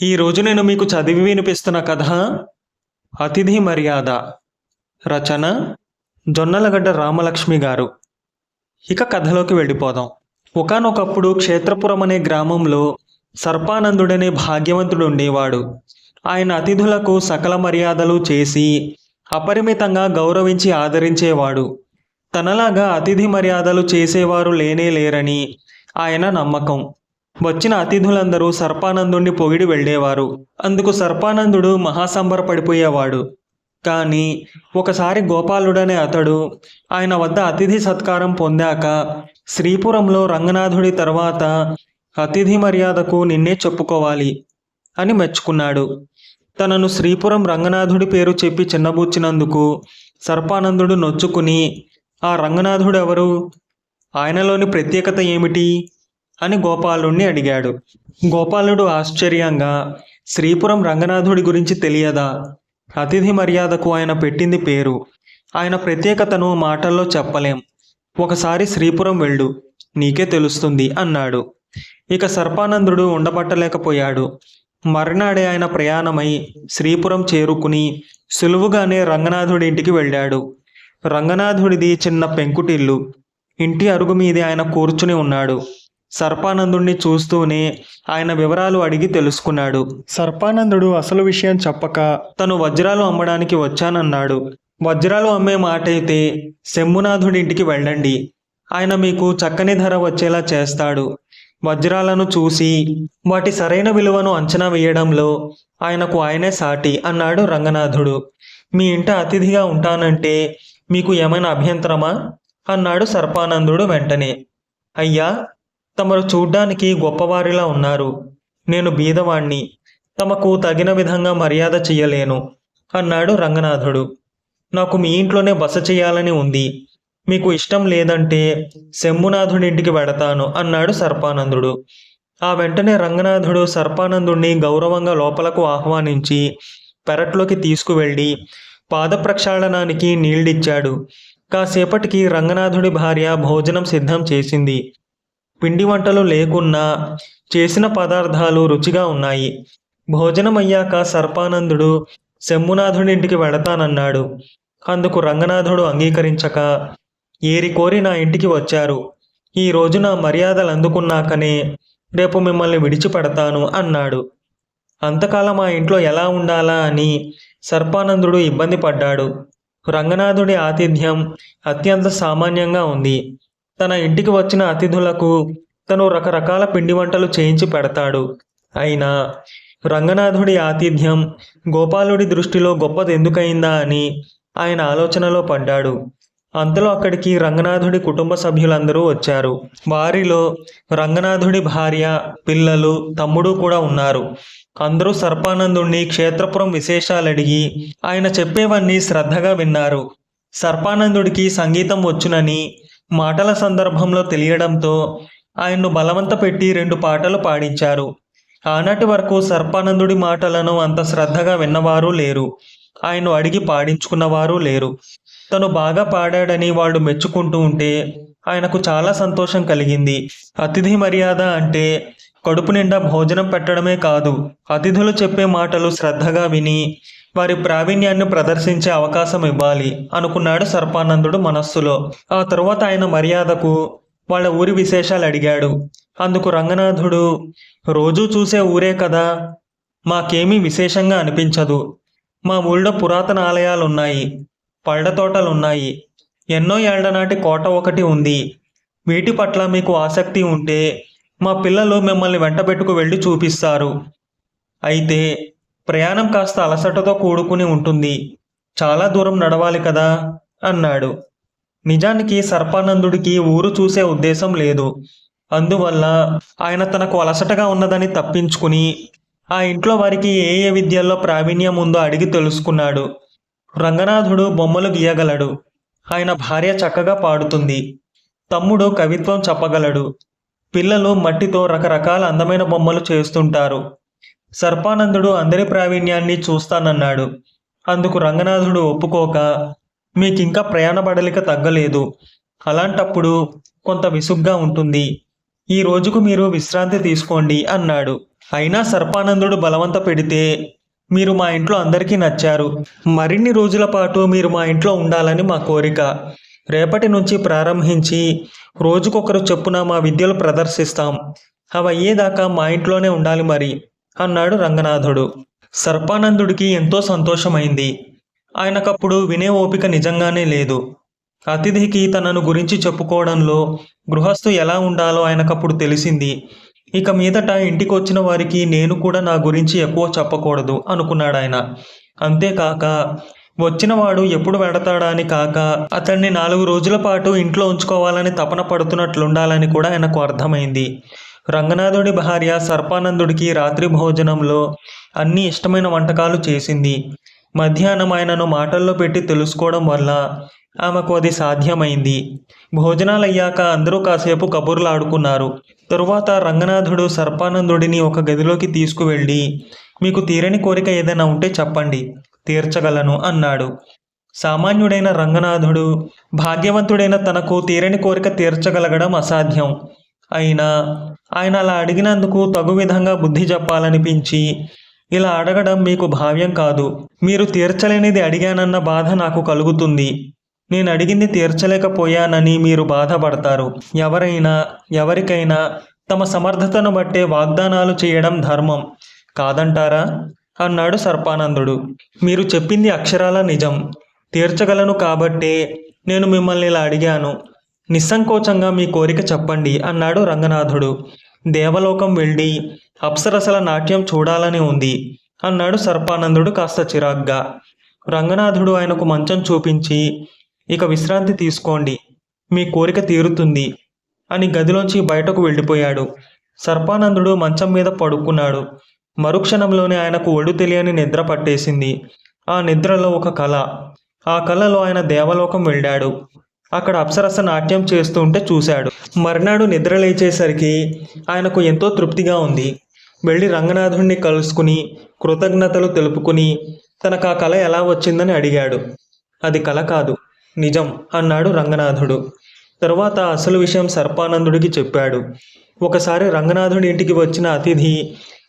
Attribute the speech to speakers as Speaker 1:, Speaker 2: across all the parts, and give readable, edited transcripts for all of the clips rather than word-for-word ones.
Speaker 1: ఈరోజు నేను మీకు చదివి వినిపిస్తున్న కథ అతిథి మర్యాద. రచన జొన్నలగడ్డ రామలక్ష్మి గారు. ఇక కథలోకి వెళ్ళిపోదాం. ఒకానొకప్పుడు క్షేత్రపురం అనే గ్రామంలో సర్పానందుడనే భాగ్యవంతుడు ఉండేవాడు. ఆయన అతిథులకు సకల మర్యాదలు చేసి అపరిమితంగా గౌరవించి ఆదరించేవాడు. తనలాగా అతిథి మర్యాదలు చేసేవారు లేనే లేరని ఆయన నమ్మకం. వచ్చిన అతిథులందరూ సర్పానందుణ్ణి పొగిడి వెళ్ళేవారు. అందుకు సర్పానందుడు మహాసంబరపడిపోయేవాడు. కానీ ఒకసారి గోపాలుడనే అతడు ఆయన వద్ద అతిథి సత్కారం పొందాక శ్రీపురంలో రంగనాథుడి తర్వాత అతిథి మర్యాదకు నిన్నే చెప్పుకోవాలి అని మెచ్చుకున్నాడు. తనను శ్రీపురం రంగనాథుడి పేరు చెప్పి చిన్నబుచ్చినందుకు సర్పానందుడు నొచ్చుకుని, ఆ రంగనాథుడు ఎవరు, ఆయనలోని ప్రత్యేకత ఏమిటి అని గోపాలుణ్ణి అడిగాడు. గోపాలుడు ఆశ్చర్యంగా, శ్రీపురం రంగనాథుడి గురించి తెలియదా? అతిథి మర్యాదకు ఆయన పెట్టింది పేరు. ఆయన ప్రత్యేకతను మాటల్లో చెప్పలేం. ఒకసారి శ్రీపురం వెళ్ళు, నీకే తెలుస్తుంది అన్నాడు. ఇక సర్పానందుడు ఉండబట్టలేకపోయాడు. మర్నాడే ఆయన ప్రయాణమై శ్రీపురం చేరుకుని సులువుగానే రంగనాథుడి ఇంటికి వెళ్ళాడు. రంగనాథుడిది చిన్న పెంకుటిల్లు. ఇంటి అరుగు మీదే ఆయన కూర్చుని ఉన్నాడు. సర్పానందుణ్ణి చూస్తూనే ఆయన వివరాలు అడిగి తెలుసుకున్నాడు. సర్పానందుడు అసలు విషయం చెప్పక తను వజ్రాలు అమ్మడానికి వచ్చానన్నాడు. వజ్రాలు అమ్మే మాటైతే శంభునాథుడి ఇంటికి వెళ్ళండి, ఆయన మీకు చక్కని ధర వచ్చేలా చేస్తాడు. వజ్రాలను చూసి వాటి సరైన విలువను అంచనా వేయడంలో ఆయనకు ఆయనే సాటి అన్నాడు రంగనాథుడు. మీ ఇంట అతిథిగా ఉంటానంటే మీకు ఏమైనా అభ్యంతరమా అన్నాడు సర్పానందుడు వెంటనే. అయ్యా, తమరు చూడ్డానికి గొప్పవారిలా ఉన్నారు. నేను బీదవాణ్ణి, తమకు తగిన విధంగా మర్యాద చెయ్యలేను అన్నాడు రంగనాథుడు. నాకు మీ ఇంట్లోనే బస చేయాలని ఉంది. మీకు ఇష్టం లేదంటే శంభునాథుడి ఇంటికి వెడతాను అన్నాడు సర్పానందుడు. ఆ వెంటనే రంగనాథుడు సర్పానందుడిని గౌరవంగా లోపలకు ఆహ్వానించి పెరట్లోకి తీసుకువెళ్ళి పాద ప్రక్షాళనానికి నీళ్ళిచ్చాడు. కాసేపటికి రంగనాథుడి భార్య భోజనం సిద్ధం చేసింది. పిండి వంటలు లేకున్నా చేసిన పదార్థాలు రుచిగా ఉన్నాయి. భోజనం అయ్యాక సర్పానందుడు శంభునాథుడి ఇంటికి వెడతానన్నాడు. అందుకు రంగనాథుడు అంగీకరించక, ఏరి కోరి నా ఇంటికి వచ్చారు. ఈ రోజు నా మర్యాదలు అందుకున్నాకనే రేపు మిమ్మల్ని విడిచిపెడతాను అన్నాడు. అంతకాలం ఆ ఇంట్లో ఎలా ఉండాలా అని సర్పానందుడు ఇబ్బంది పడ్డాడు. రంగనాథుడి ఆతిథ్యం అత్యంత సామాన్యంగా ఉంది. తన ఇంటికి వచ్చిన అతిథులకు తను రకరకాల పిండి వంటలు చేయించి పెడతాడు. అయినా రంగనాథుడి ఆతిథ్యం గోపాలుడి దృష్టిలో గొప్పది ఎందుకయిందా అని ఆయన ఆలోచనలో పడ్డాడు. అంతలో అక్కడికి రంగనాథుడి కుటుంబ సభ్యులందరూ వచ్చారు. వారిలో రంగనాథుడి భార్య, పిల్లలు, తమ్ముడు కూడా ఉన్నారు. అందరూ సర్పానందుణ్ణి క్షేత్రపురం విశేషాలు అడిగి ఆయన చెప్పేవన్నీ శ్రద్ధగా విన్నారు. సర్పానందుడికి సంగీతం వచ్చునని మాటల సందర్భంలో తెలియడంతో ఆయన్ను బలవంత పెట్టి 2 పాటలు పాడించారు. ఆనాటి వరకు సర్పానందుడి మాటలను అంత శ్రద్ధగా విన్నవారు లేరు. ఆయన్ను అడిగి పాడించుకున్నవారు లేరు. తను బాగా పాడాడని వాళ్ళు మెచ్చుకుంటూ ఉంటే ఆయనకు చాలా సంతోషం కలిగింది. అతిథి మర్యాద అంటే కడుపు నిండా భోజనం పెట్టడమే కాదు, అతిథులు చెప్పే మాటలు శ్రద్ధగా విని వారి ప్రావీణ్యాన్ని ప్రదర్శించే అవకాశం ఇవ్వాలి అనుకున్నాడు సర్పానందుడు మనస్సులో. ఆ తరువాత ఆయన మర్యాదకు వాళ్ళ ఊరి విశేషాలు అడిగాడు. అందుకు రంగనాథుడు, రోజూ చూసే ఊరే కదా, మాకేమీ విశేషంగా అనిపించదు. మా ఊళ్ళో పురాతన ఆలయాలున్నాయి, పళ్ళ తోటలున్నాయి, ఎన్నో ఏళ్ల నాటి కోట ఒకటి ఉంది. వీటి పట్ల మీకు ఆసక్తి ఉంటే మా పిల్లలు మిమ్మల్ని వెంటబెట్టుకు వెళ్ళి చూపిస్తారు. అయితే ప్రయాణం కాస్త అలసటతో కూడుకుని ఉంటుంది, చాలా దూరం నడవాలి కదా అన్నాడు. నిజానికి సర్పానందుడికి ఊరు చూసే ఉద్దేశం లేదు. అందువల్ల ఆయన తనకు అలసటగా ఉన్నదని తప్పించుకుని ఆ ఇంట్లో వారికి ఏ ఏ విద్యల్లో ప్రావీణ్యం ఉందో అడిగి తెలుసుకున్నాడు. రంగనాథుడు బొమ్మలు గీయగలడు. ఆయన భార్య చక్కగా పాడుతుంది. తమ్ముడు కవిత్వం చెప్పగలడు. పిల్లలు మట్టితో రకరకాల అందమైన బొమ్మలు చేస్తుంటారు. సర్పానందుడు అందరి ప్రావీణ్యాన్ని చూస్తానన్నాడు. అందుకు రంగనాథుడు ఒప్పుకోక, మీకింకా ప్రయాణ బడలిక తగ్గలేదు, అలాంటప్పుడు కొంత విసుగ్గా ఉంటుంది, ఈ రోజుకు మీరు విశ్రాంతి తీసుకోండి అన్నాడు. అయినా సర్పానందుడు బలవంత పెడితే మీరు మా ఇంట్లో అందరికీ నచ్చారు. మరిన్ని రోజుల పాటు మీరు మా ఇంట్లో ఉండాలని మా కోరిక. రేపటి నుంచి ప్రారంభించి రోజుకొకరు చొప్పున మా విద్యలు ప్రదర్శిస్తాం. అవి అయ్యేదాకా మా ఇంట్లోనే ఉండాలి మరి అన్నాడు రంగనాథుడు. సర్పానందుడికి ఎంతో సంతోషమైంది. ఆయనకప్పుడు వినే ఓపిక నిజంగానే లేదు. అతిథికి తనను గురించి చెప్పుకోవడంలో గృహస్థు ఎలా ఉండాలో ఆయనకప్పుడు తెలిసింది. ఇక మీదట ఇంటికి వచ్చిన వారికి నేను కూడా నా గురించి ఎక్కువ చెప్పకూడదు అనుకున్నాడాయన. అంతేకాక వచ్చినవాడు ఎప్పుడు వెడతాడా అని కాక అతన్ని 4 రోజుల పాటు ఇంట్లో ఉంచుకోవాలని తపన పడుతున్నట్లుండాలని కూడా ఆయనకు అర్థమైంది. రంగనాథుడి భార్య సర్పానందుడికి రాత్రి భోజనంలో అన్ని ఇష్టమైన వంటకాలు చేసింది. మధ్యాహ్నం ఆయనను మాటల్లో పెట్టి తెలుసుకోవడం వల్ల ఆమెకు అది సాధ్యమైంది. భోజనాలయ్యాక అందరూ కాసేపు కబుర్లు ఆడుకున్నారు. తరువాత రంగనాథుడు సర్పానందుడిని ఒక గదిలోకి తీసుకువెళ్ళి, మీకు తీరని కోరిక ఏదైనా ఉంటే చెప్పండి, తీర్చగలను అన్నాడు. సామాన్యుడైన రంగనాథుడు భాగ్యవంతుడైన తనకు తీరని కోరిక తీర్చగలగడం అసాధ్యం. అయినా ఆయన అలా అడిగినందుకు తగు విధంగా బుద్ధి చెప్పాలనిపించి, ఇలా అడగడం మీకు భావ్యం కాదు. మీరు తీర్చలేనిది అడిగానన్న బాధ నాకు కలుగుతుంది. నేను అడిగింది తీర్చలేకపోయానని మీరు బాధపడతారు. ఎవరికైనా తమ సమర్థతను బట్టే వాగ్దానాలు చేయడం ధర్మం కాదంటారా అన్నాడు సర్పానందుడు. మీరు చెప్పింది అక్షరాల నిజం. తీర్చగలను కాబట్టే నేను మిమ్మల్ని ఇలా అడిగాను. నిస్సంకోచంగా మీ కోరిక చెప్పండి అన్నాడు రంగనాథుడు. దేవలోకం వెళ్ళి అప్సరసల నాట్యం చూడాలని ఉంది అన్నాడు సర్పానందుడు కాస్త చిరాగ్గా. రంగనాథుడు ఆయనకు మంచం చూపించి, ఇక విశ్రాంతి తీసుకోండి, మీ కోరిక తీరుతుంది అని గదిలోంచి బయటకు వెళ్ళిపోయాడు. సర్పానందుడు మంచం మీద పడుకున్నాడు. మరుక్షణంలోనే ఆయనకు ఒడు తెలియని నిద్ర పట్టేసింది. ఆ నిద్రలో ఒక కల. ఆ కలలో ఆయన దేవలోకం వెళ్ళాడు. అక్కడ అప్సరస నాట్యం చేస్తూ ఉంటే చూశాడు. మర్నాడు నిద్ర లేచేసరికి ఆయనకు ఎంతో తృప్తిగా ఉంది. వెళ్ళి రంగనాథుడిని కలుసుకుని కృతజ్ఞతలు తెలుపుకుని తనకు ఆ కల ఎలా వచ్చిందని అడిగాడు. అది కల కాదు, నిజం అన్నాడు రంగనాథుడు. తరువాత అసలు విషయం సర్పానందుడికి చెప్పాడు. ఒకసారి రంగనాథుడి ఇంటికి వచ్చిన అతిథి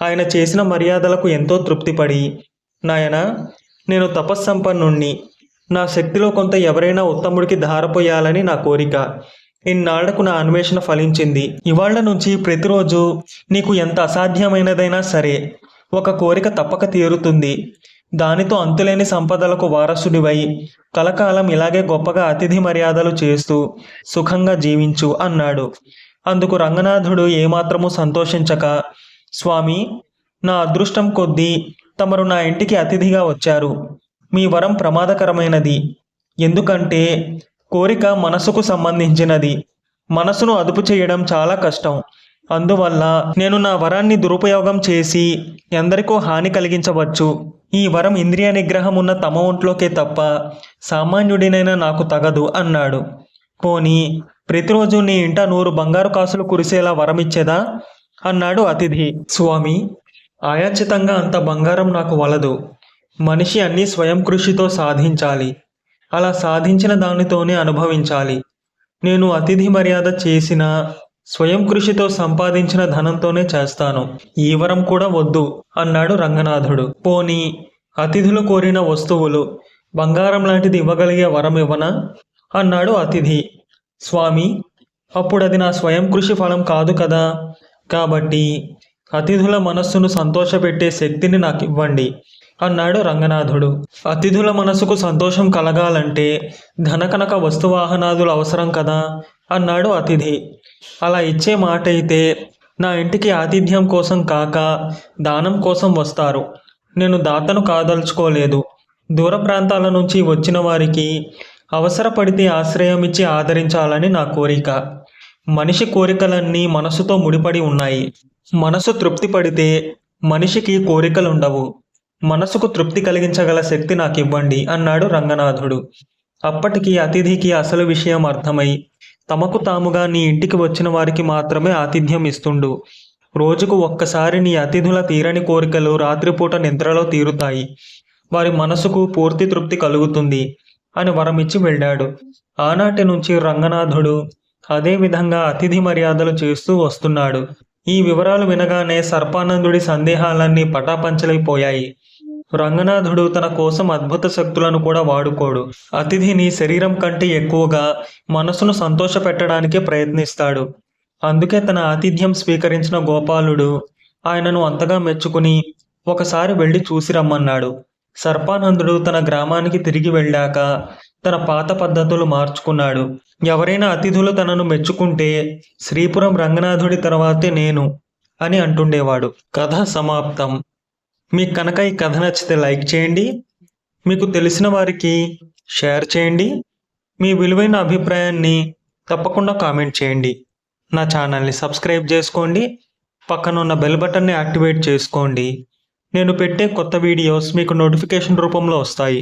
Speaker 1: ఆయన చేసిన మర్యాదలకు ఎంతో తృప్తిపడి, నాయనా, నేను తపస్సంపన్నుణ్ణి. నా శక్తిలో కొంత ఎవరైనా ఉత్తముడికి ధారపోయాలని నా కోరిక. ఇన్నాళ్లకు నా అన్వేషణ ఫలించింది. ఇవాళ్ల నుంచి ప్రతిరోజు నీకు ఎంత అసాధ్యమైనదైనా సరే ఒక కోరిక తప్పక తీరుతుంది. దానితో అంతులేని సంపదలకు వారసుడివై కలకాలం ఇలాగే గొప్పగా అతిథి మర్యాదలు చేస్తూ సుఖంగా జీవించు అన్నాడు. అందుకు రంగనాథుడు ఏమాత్రమూ సంతోషించక, స్వామి, నా అదృష్టం కొద్దీ తమరు నా ఇంటికి అతిథిగా వచ్చారు. మీ వరం ప్రమాదకరమైనది. ఎందుకంటే కోరిక మనసుకు సంబంధించినది. మనసును అదుపు చేయడం చాలా కష్టం. అందువల్ల నేను నా వరాన్ని దురుపయోగం చేసి ఎందరికో హాని కలిగించవచ్చు. ఈ వరం ఇంద్రియ నిగ్రహం ఉన్న తమ ఒంట్లోకే తప్ప సామాన్యుడినైనా నాకు తగదు అన్నాడు. పోనీ ప్రతిరోజు నీ ఇంట 100 బంగారు కాసులు కురిసేలా వరమిచ్చేదా అన్నాడు అతిథి. స్వామి, ఆయాచితంగా అంత బంగారం నాకు వలదు. మనిషి అన్నీ స్వయం కృషితో సాధించాలి. అలా సాధించిన దానితోనే అనుభవించాలి. నేను అతిథి మర్యాద చేసిన స్వయం కృషితో సంపాదించిన ధనంతోనే చేస్తాను. ఈ వరం కూడా వద్దు అన్నాడు రంగనాథుడు. పోనీ అతిథులు కోరిన వస్తువులు బంగారం లాంటిది ఇవ్వగలిగే వరం ఇవ్వనా అన్నాడు అతిథి. స్వామి, అప్పుడది నా స్వయం కృషి ఫలం కాదు కదా. కాబట్టి అతిథుల మనస్సును సంతోషపెట్టే శక్తిని నాకు ఇవ్వండి అన్నాడు రంగనాథుడు. అతిథుల మనసుకు సంతోషం కలగాలంటే ధనకనక వస్తువాహనాదులు అవసరం కదా అన్నాడు అతిథి. అలా ఇచ్చే మాట అయితే నా ఇంటికి ఆతిథ్యం కోసం కాక దానం కోసం వస్తారు. నేను దాతను కాదలుచుకోలేదు. దూర ప్రాంతాల నుంచి వచ్చిన వారికి అవసరపడితే ఆశ్రయం ఇచ్చి ఆదరించాలని నా కోరిక. మనిషి కోరికలన్నీ మనసుతో ముడిపడి ఉన్నాయి. మనసు తృప్తి పడితే మనిషికి కోరికలుండవు. మనసుకు తృప్తి కలిగించగల శక్తి నాకు ఇవ్వండి అన్నాడు రంగనాథుడు. అప్పటికి అతిథికి అసలు విషయం అర్థమై, తమకు తాముగా నీ ఇంటికి వచ్చిన వారికి మాత్రమే ఆతిథ్యం ఇస్తుండు. రోజుకు ఒక్కసారి నీ అతిథుల తీరని కోరికలు రాత్రిపూట నిద్రలో తీరుతాయి. వారి మనసుకు పూర్తి తృప్తి కలుగుతుంది అని వరమిచ్చి వెళ్ళాడు. ఆనాటి నుంచి రంగనాథుడు అదే విధంగా అతిథి మర్యాదలు చేస్తూ వస్తున్నాడు. ఈ వివరాలు వినగానే సర్పానందుడి సందేహాలన్నీ పటాపంచలైపోయాయి. రంగనాథుడు తన కోసం అద్భుత శక్తులను కూడా వాడుకోడు. అతిథిని శరీరం కంటే ఎక్కువగా మనసును సంతోషపెట్టడానికే ప్రయత్నిస్తాడు. అందుకే తన ఆతిథ్యం స్వీకరించిన గోపాలుడు ఆయనను అంతగా మెచ్చుకుని ఒకసారి వెళ్ళి చూసి రమ్మన్నాడు. సర్పానందుడు తన గ్రామానికి తిరిగి వెళ్ళాక తన పాత పద్ధతులు మార్చుకున్నాడు. ఎవరైనా అతిథులు తనను మెచ్చుకుంటే శ్రీపురం రంగనాథుడి తర్వాతే నేను అని అంటుండేవాడు. కథ సమాప్తం. మీకు కనుక ఈ కథ నచ్చితే లైక్ చేయండి, మీకు తెలిసిన వారికి షేర్ చేయండి, మీ విలువైన అభిప్రాయాన్ని తప్పకుండా కామెంట్ చేయండి. నా ఛానల్ని సబ్స్క్రైబ్ చేసుకోండి, పక్కన ఉన్న బెల్ బటన్ని యాక్టివేట్ చేసుకోండి. నేను పెట్టే కొత్త వీడియోస్ మీకు నోటిఫికేషన్ రూపంలో వస్తాయి.